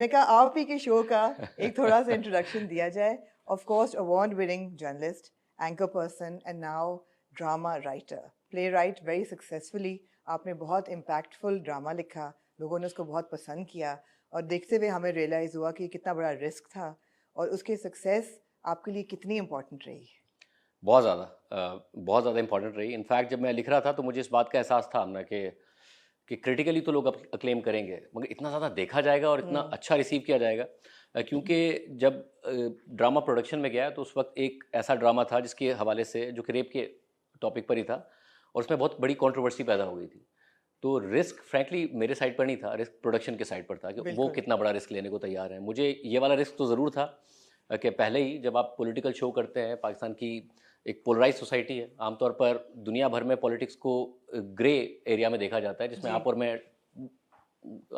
मैंने कहा आप ही के शो का एक थोड़ा सा इंट्रोडक्शन दिया जाए। Of course award winning journalist, anchor person and now drama writer, play right very successfully. आपने बहुत इम्पैक्टफुल ड्रामा लिखा, लोगों ने उसको बहुत पसंद किया और देखते हुए हमें रियलाइज़ हुआ कि कितना बड़ा रिस्क था और उसकी सक्सेस आपके लिए कितनी इम्पोर्टेंट रही। बहुत ज़्यादा इंपॉर्टेंट रही। इनफैक्ट जब मैं लिख रहा था तो मुझे इस बात का एहसास था ना कि क्रिटिकली तो लोग अक्लेम करेंगे, मगर इतना ज़्यादा देखा जाएगा और इतना हम्म। अच्छा रिसीव किया जाएगा। क्योंकि जब ड्रामा प्रोडक्शन में गया तो उस वक्त एक ऐसा ड्रामा था जिसके हवाले से, जो कि रेप के टॉपिक पर ही था, और उसमें बहुत बड़ी कंट्रोवर्सी पैदा हो गई थी। तो रिस्क फ्रैंकली मेरे साइड पर नहीं था, रिस्क प्रोडक्शन के साइड पर था कि वो बिल्कुल। कितना बड़ा रिस्क लेने को तैयार है। मुझे ये वाला रिस्क तो ज़रूर था कि पहले ही जब आप पॉलिटिकल शो करते हैं, पाकिस्तान की एक पोलराइज सोसाइटी है, आमतौर पर दुनिया भर में पॉलिटिक्स को ग्रे एरिया में देखा जाता है, जिसमें जी।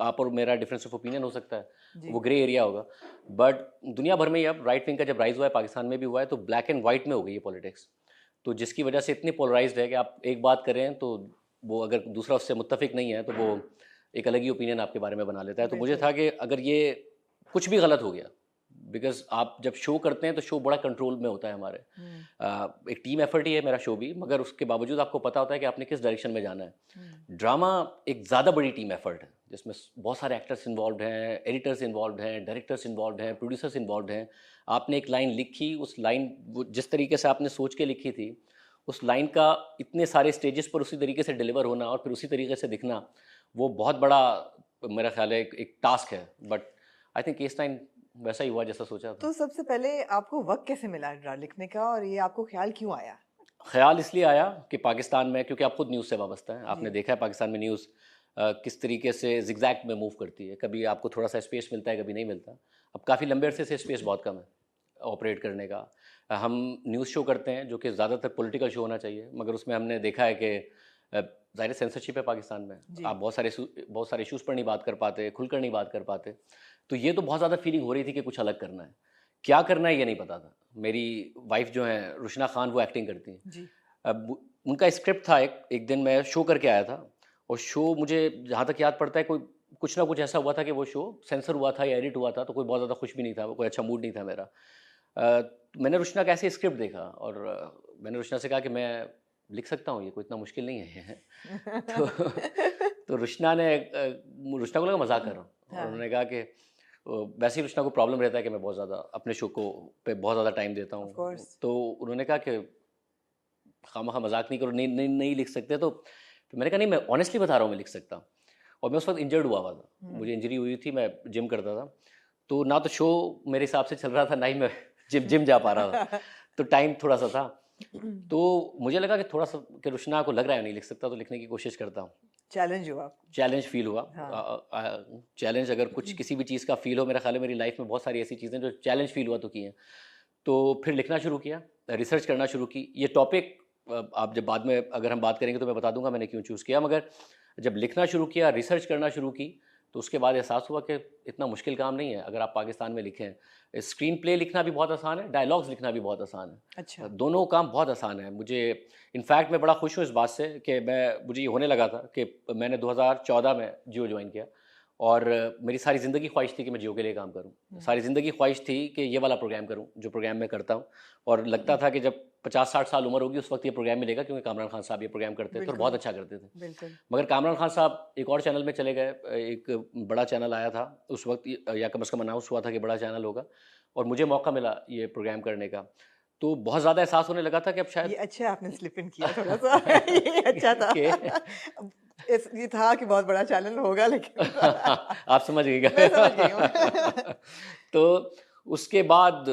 आप और मेरा डिफरेंस ऑफ ओपिनियन हो सकता है, जी। वो ग्रे एरिया होगा। बट दुनिया भर में ही अब राइट विंग का जब राइज हुआ है, पाकिस्तान में भी हुआ है, तो ब्लैक एंड वाइट में हो गई है पॉलिटिक्स। तो जिसकी वजह से इतनी पोलराइज्ड है कि आप एक बात करें तो वो, अगर दूसरा उससे मुत्तफिक नहीं है तो वो एक अलग ही ओपिनियन आपके बारे में बना लेता है। तो मुझे बिल्कुल। था कि अगर ये कुछ भी गलत हो गया, बिकॉज आप जब शो करते हैं तो शो बड़ा कंट्रोल में होता है हमारे। हम्म। एक टीम एफर्ट ही है मेरा शो भी, मगर उसके बावजूद आपको पता होता है कि आपने किस डायरेक्शन में जाना हम्म। है। ड्रामा एक ज़्यादा बड़ी टीम एफर्ट है, जिसमें बहुत सारे एक्टर्स इन्वॉल्व हैं, एडिटर्स इन्वॉल्व हैं, डायरेक्टर्स इन्वॉल्व हैं, प्रोड्यूसर्स इन्वॉल्व हैं। आपने एक लाइन लिखी, उस लाइन जिस तरीके से आपने सोच के लिखी थी, उस लाइन का इतने सारे स्टेजेस पर उसी तरीके से डिलीवर होना और फिर उसी तरीके से दिखना, वो बहुत बड़ा, मेरा ख्याल है, एक टास्क है। But I think case time वैसा ही हुआ जैसा सोचा था। तो सबसे पहले आपको वक्त कैसे मिला ड्रा लिखने का और ये आपको ख्याल क्यों आया? ख्याल इसलिए आया कि पाकिस्तान में, क्योंकि आप खुद न्यूज़ से वाबस्ता हैं, जी। आपने देखा है पाकिस्तान में न्यूज़ किस तरीके से जिगजैग में मूव करती है। कभी आपको थोड़ा सा स्पेस मिलता है, कभी नहीं मिलता। अब काफ़ी लंबे अरसे से स्पेस बहुत कम है ऑपरेट करने का। हम न्यूज़ शो करते हैं जो कि ज़्यादातर पॉलिटिकल शो होना चाहिए, मगर उसमें हमने देखा है कि ज़ाहिर सेंसरशिप है पाकिस्तान में। जी। आप बहुत सारे इशूज़ पर नहीं बात कर पाते, खुलकर नहीं बात कर पाते। तो ये तो बहुत ज़्यादा फीलिंग हो रही थी कि कुछ अलग करना है। क्या करना है ये नहीं पता था। मेरी वाइफ जो हैं रुशना खान, वो एक्टिंग करती हैं। जी। अब उनका स्क्रिप्ट था, एक दिन मैं शो करके आया था, और शो मुझे जहाँ तक याद पड़ता है, कोई कुछ ना कुछ ऐसा हुआ था कि वो शो सेंसर हुआ था या एडिट हुआ था, तो कोई बहुत ज़्यादा खुश भी नहीं था, वो कोई अच्छा मूड नहीं था मेरा। मैंने रुशना का ऐसे स्क्रिप्ट देखा और मैंने रुशना से कहा कि मैं लिख सकता हूँ, ये कोई इतना मुश्किल नहीं है। तो तो रुशना को लगा मजाक कर रहा हूँ, और हाँ। उन्होंने कहा कि वैसे ही रुशना को प्रॉब्लम रहता है कि मैं बहुत ज़्यादा अपने शो को पे बहुत ज़्यादा टाइम देता ऑफ हूँ। कोर्स। तो उन्होंने कहा कि खामखा मजाक नहीं करो, नहीं लिख सकते। तो फिर मैंने कहा नहीं, मैं ऑनेस्टली बता रहा हूँ, मैं लिख सकता हूँ। और मैं उस वक्त इंजर्ड हुआ था, मुझे इंजरी हुई थी, मैं जिम करता था। तो ना तो शो मेरे हिसाब से चल रहा था, ना ही मैं जिम जिम जा पा रहा था, तो टाइम थोड़ा सा था। तो मुझे लगा कि थोड़ा सा, कि रुशना को लग रहा है नहीं लिख सकता, तो लिखने की कोशिश करता हूँ। चैलेंज हुआ आपको? चैलेंज फील हुआ। हाँ। चैलेंज, अगर कुछ किसी भी चीज़ का फील हो, मेरा ख्याल है मेरी लाइफ में बहुत सारी ऐसी चीज़ें जो चैलेंज फील हुआ तो की हैं। तो फिर लिखना शुरू किया, रिसर्च करना शुरू की। ये टॉपिक आप जब बाद में अगर हम बात करेंगे तो मैं बता दूंगा मैंने क्यों चूज़ किया, मगर जब लिखना शुरू किया, रिसर्च करना शुरू की, तो उसके बाद एहसास हुआ कि इतना मुश्किल काम नहीं है अगर आप पाकिस्तान में लिखें। स्क्रीन प्ले लिखना भी बहुत आसान है, डायलॉग्स लिखना भी बहुत आसान है। अच्छा। दोनों काम बहुत आसान है। मुझे इनफैक्ट मैं बड़ा खुश हूँ इस बात से कि मुझे ये होने लगा था कि मैंने 2014 में जियो ज्वाइन किया, और मेरी सारी ज़िंदगी ख्वाहिश थी कि मैं जियो के लिए काम करूं। सारी ज़िंदगी ख्वाहिश थी कि ये वाला प्रोग्राम करूं जो प्रोग्राम मैं करता हूं, और लगता था कि जब 50-60 साल उम्र होगी उस वक्त ये प्रोग्राम मिलेगा, क्योंकि कामरान खान साहब ये प्रोग्राम करते थे और बहुत बिल्कुल। अच्छा करते थे। बिल्कुल। मगर कामरान खान साहब एक और चैनल में चले गए, एक बड़ा चैनल आया था उस वक्त, या कम से कम अनाउंस हुआ था कि बड़ा चैनल होगा, और मुझे मौका मिला ये प्रोग्राम करने का। तो बहुत ज़्यादा एहसास होने लगा था कि अब ये शायद अच्छा आपने स्लिप इन किया थोड़ा सा। ये अच्छा था। कि ये था कि बहुत बड़ा चैनल होगा लेकिन आप समझ गए मैं समझ गई क्या? हूँ। तो उसके बाद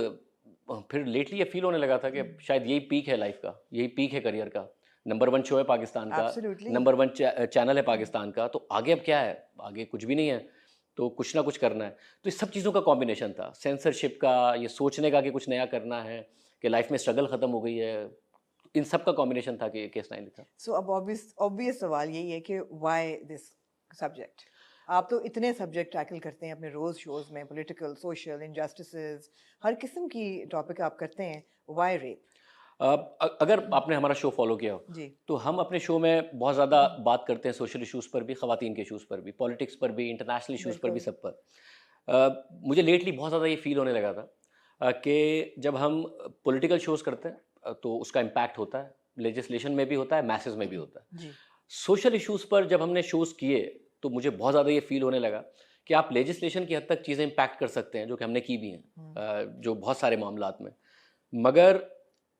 फिर लेटली ये फील होने लगा था कि शायद यही पीक है लाइफ का, यही पीक है करियर का। नंबर वन शो है पाकिस्तान का, एब्सोल्युटली। नंबर वन चैनल है पाकिस्तान का, तो आगे अब क्या है? आगे कुछ भी नहीं है, तो कुछ ना कुछ करना है। तो इस सब चीज़ों का कॉम्बिनेशन था, सेंसरशिप का, ये सोचने का कि कुछ नया करना है, कि लाइफ में स्ट्रगल ख़त्म हो गई है। इन सब का कॉम्बिनेशन था कि केस 9 लिखा। सो अब ऑब्वियस ऑब्वियस सवाल यही है कि व्हाई दिस सब्जेक्ट? आप तो इतने सब्जेक्ट टैकल करते हैं अपने रोज शोज में, पॉलिटिकल, सोशल, इनजस्टिसेस, हर किस्म की टॉपिक आप करते हैं। Why rape? अगर आपने हमारा शो फॉलो किया हो, जी। तो हम अपने शो में बहुत ज़्यादा बात करते हैं सोशल इश्यूज़ पर भी, ख़वातीन के इश्यूज़ पर भी, पॉलिटिक्स पर भी, इंटरनेशनल इश्यूज़ पर भी, बिल्कुल। सब पर। मुझे लेटली बहुत ज़्यादा ये फील होने लगा था कि जब हम पॉलिटिकल शोज़ करते हैं तो उसका इम्पैक्ट होता है, लेजिस्लेशन में भी होता है, मैसेज में भी होता है। जी सोशल इश्यूज़ पर जब हमने शोज़ किए तो मुझे बहुत ज़्यादा ये फील होने लगा कि आप लेजिस्लेशन की हद तक चीज़ें इम्पैक्ट कर सकते हैं, जो कि हमने की भी हैं जो बहुत सारे मामलात में। मगर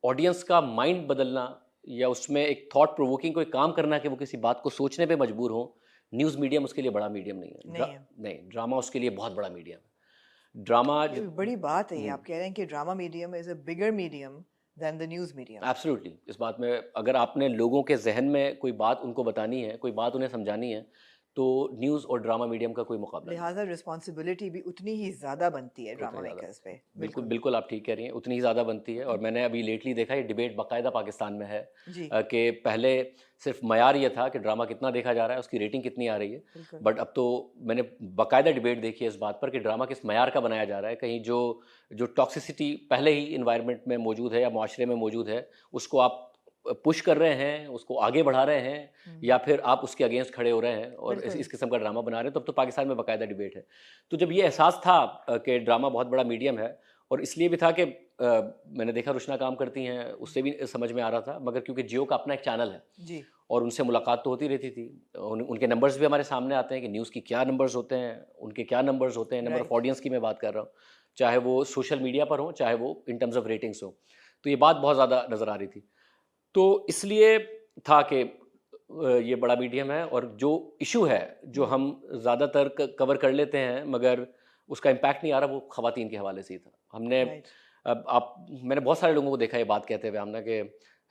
ऑडियंस का माइंड बदलना या उसमें एक थॉट प्रोवोकिंग कोई काम करना कि वो किसी बात को सोचने पे मजबूर हो, न्यूज़ मीडियम उसके लिए बड़ा मीडियम नहीं है। नहीं है। नहीं, ड्रामा उसके लिए बहुत बड़ा मीडियम है। ड्रामा ये बड़ी बात है ये, आप कह रहे हैं कि drama medium is a bigger medium than the news medium. Absolutely, इस बात में अगर आपने लोगों के जहन में कोई बात उनको बतानी है, कोई बात उन्हें समझानी है, तो न्यूज़ और ड्रामा मीडियम का कोई मुकाबला नहीं है। लिहाजा रिस्पॉन्सिबिलिटी भी उतनी ही ज़्यादा बनती है ड्रामा उतनी ज़्यादा मेकर्स पे। बिल्कुल, बिल्कुल आप ठीक कह रही हैं, उतनी ही ज़्यादा बनती है। और मैंने अभी लेटली देखा ये डिबेट बाकायदा पाकिस्तान में है जी कि पहले सिर्फ मयार ये था कि ड्रामा कितना देखा जा रहा है, उसकी रेटिंग कितनी आ रही है। बिल्कुल। बट अब तो मैंने बाकायदा डिबेट देखी है इस बात पर कि ड्रामा किस मयार का बनाया जा रहा है। कहीं जो जो टॉक्सिसिटी पहले ही इन्वायरमेंट में मौजूद है या माशरे में मौजूद है, उसको आप पुश कर रहे हैं, उसको आगे बढ़ा रहे हैं, या फिर आप उसके अगेंस्ट खड़े हो रहे हैं और बिल्कुल। इस किस्म का ड्रामा बना रहे हैं। तब तो पाकिस्तान में बाकायदा डिबेट है। तो जब ये एहसास था कि ड्रामा बहुत बड़ा मीडियम है, और इसलिए भी था कि मैंने देखा रुशना काम करती हैं, उससे भी समझ में आ रहा था। मगर क्योंकि जियो का अपना एक चैनल है जी और उनसे मुलाकात तो होती रहती थी, उनके नंबर्स भी हमारे सामने आते हैं कि न्यूज़ की क्या नंबर्स होते हैं, उनके क्या नंबर्स होते हैं। नंबर ऑफ राइट ऑडियंस की मैं बात कर रहा हूँ, चाहे वो सोशल मीडिया पर हो, चाहे वो इन टर्म्स ऑफ रेटिंग्स हो। तो ये बात बहुत ज़्यादा नज़र आ रही थी। तो इसलिए था कि ये बड़ा मीडियम है, और जो इशू है जो हम ज़्यादातर कवर कर लेते हैं मगर उसका इम्पैक्ट नहीं आ रहा, वो ख़वातीन के हवाले से ही था। हमने राइट अब आप मैंने बहुत सारे लोगों को देखा ये बात कहते हुए हमने कि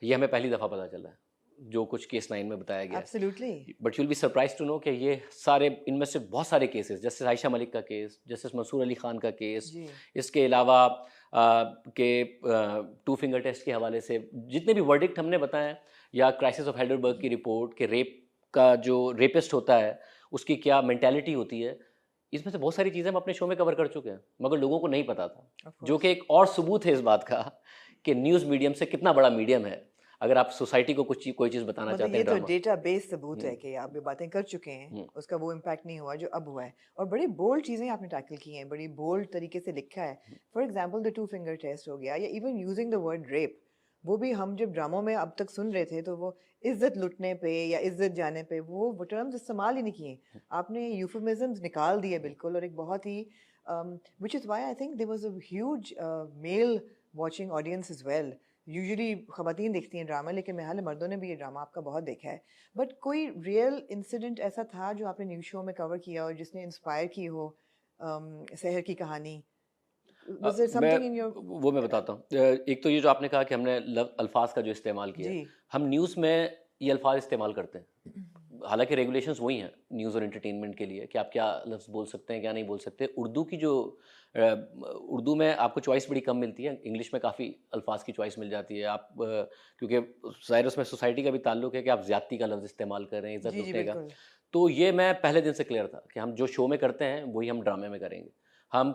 ये हमें पहली दफ़ा पता चला है जो कुछ केस 9 में बताया गया है। Absolutely but you will be surprise to know कि ये सारे, इनमें से बहुत सारे केसेस, जस्टिस आयशा मलिक का केस, जस्टिस मंसूर अली खान का केस, जी इसके अलावा के टू फिंगर टेस्ट के हवाले से जितने भी वर्डिक्ट हमने बताए, या क्राइसिस ऑफ हेडरबर्ग की रिपोर्ट के रेप का जो रेपिस्ट होता है उसकी क्या मेंटालिटी होती है, इसमें से बहुत सारी चीज़ें हम अपने शो में कवर कर चुके हैं मगर लोगों को नहीं पता था। ऑफ जो कोर्स। कि एक और सबूत है इस बात का कि न्यूज़ मीडियम से कितना बड़ा मीडियम है। अगर आप सोसाइटी को कोई चीज़ बताना मतलब चाहते ये हैं तो ड्रामा। डेटा बेस सबूत है कि आप ये बातें कर चुके हैं, उसका वो इम्पैक्ट नहीं हुआ जो अब हुआ है। और बड़ी बोल्ड चीज़ें आपने टैकल की हैं, बड़ी बोल्ड तरीके से लिखा है। For example the two finger test हो गया, या even using the word rape. वो भी हम जब ड्रामों में अब तक सुन रहे थे तो वो इज्जत लुटने पे या इज्जत जाने पे वो टर्म्स इस्तेमाल ही नहीं किए। आपने यूफेमिज्म्स निकाल दिए बिल्कुल, और एक बहुत ही which is why I think there was a huge male watching audience as well. Usually ख़वातीन देखती हैं ड्रामा, लेकिन मेरे ख्याल है मर्दों ने भी ये ड्रामा आपका बहुत देखा है। बट कोई रियल इंसिडेंट ऐसा था जो आपने न्यूज़ शो में कवर किया और जिसने इंस्पायर की हो शहर की कहानी? वाज देयर मैं समथिंग इन योर वो मैं बताता हूँ। एक तो ये जो आपने कहा कि हमने अल्फाज का जो इस्तेमाल किया, जी हम न्यूज़ में ये अल्फाज इस्तेमाल करते हैं। हालांकि रेगुलेशंस वही हैं न्यूज़ और एंटरटेनमेंट के लिए कि आप क्या लफ्ज़ बोल सकते हैं, क्या नहीं बोल सकते। उर्दू में आपको चॉइस बड़ी कम मिलती है, इंग्लिश में काफ़ी अल्फाज की चॉइस मिल जाती है। आप क्योंकि ज़ाहिर उसमें सोसाइटी का भी ताल्लुक है कि आप ज़्यादती का लफ्ज़ इस्तेमाल कर रहे हैं, इज़्ज़त जी जी लुटने का। बिल्कुल। तो ये मैं पहले दिन से क्लियर था कि हम जो शो में करते हैं वही हम ड्रामे में करेंगे। हम